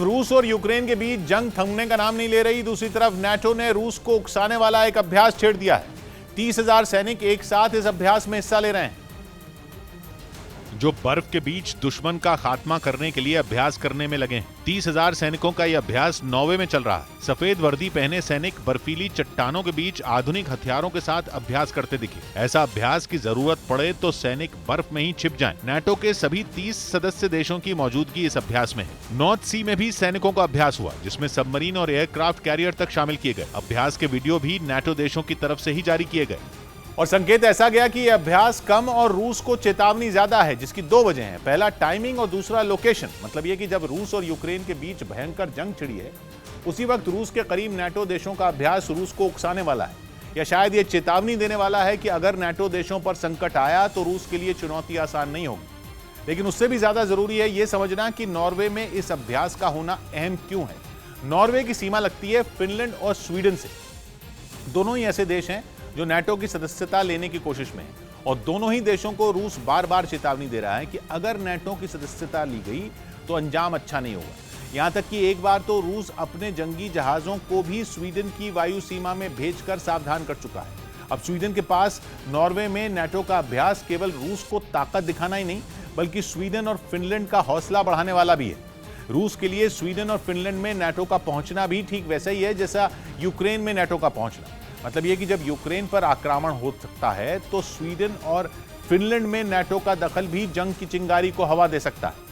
रूस और यूक्रेन के बीच जंग थमने का नाम नहीं ले रही। दूसरी तरफ नाटो ने रूस को उकसाने वाला एक अभ्यास छेड़ दिया है। 30,000 सैनिक एक साथ इस अभ्यास में हिस्सा ले रहे हैं, जो बर्फ के बीच दुश्मन का खात्मा करने के लिए अभ्यास करने में लगे हैं। 30,000 सैनिकों का यह अभ्यास नॉर्वे में चल रहा है। सफेद वर्दी पहने सैनिक बर्फीली चट्टानों के बीच आधुनिक हथियारों के साथ अभ्यास करते दिखे। ऐसा अभ्यास की जरूरत पड़े तो सैनिक बर्फ में ही छिप जाएं। नाटो के सभी 30 सदस्य देशों की मौजूदगी इस अभ्यास में है। नॉर्थ सी में भी सैनिकों का अभ्यास हुआ, जिसमें सबमरीन और एयरक्राफ्ट कैरियर तक शामिल किए गए। अभ्यास के वीडियो भी नाटो देशों की तरफ से ही जारी किए गए और संकेत ऐसा गया कि यह अभ्यास कम और रूस को चेतावनी ज्यादा है, जिसकी दो वजह हैं। पहला टाइमिंग और दूसरा लोकेशन। मतलब यह कि जब रूस और यूक्रेन के बीच भयंकर जंग छिड़ी है, उसी वक्त रूस के करीब नाटो देशों का अभ्यास रूस को उकसाने वाला है, या शायद यह चेतावनी देने वाला है कि अगर नाटो देशों पर संकट आया तो रूस के लिए चुनौती आसान नहीं होगी। लेकिन उससे भी ज्यादा जरूरी है यह समझना कि नॉर्वे में इस अभ्यास का होना अहम क्यों है। नॉर्वे की सीमा लगती है फिनलैंड और स्वीडन से। दोनों ही ऐसे देश हैं जो नाटो की सदस्यता लेने की कोशिश में है, और दोनों ही देशों को रूस बार बार चेतावनी दे रहा है कि अगर नाटो की सदस्यता ली गई तो अंजाम अच्छा नहीं होगा। यहां तक कि एक बार तो रूस अपने जंगी जहाजों को भी स्वीडन की वायु सीमा में भेजकर सावधान कर चुका है। अब स्वीडन के पास नॉर्वे में नाटो का अभ्यास केवल रूस को ताकत दिखाना ही नहीं, बल्कि स्वीडन और फिनलैंड का हौसला बढ़ाने वाला भी है। रूस के लिए स्वीडन और फिनलैंड में नाटो का पहुंचना भी ठीक वैसा ही है जैसा यूक्रेन में नाटो का पहुंचना। मतलब यह कि जब यूक्रेन पर आक्रमण हो सकता है तो स्वीडन और फिनलैंड में नाटो का दखल भी जंग की चिंगारी को हवा दे सकता है।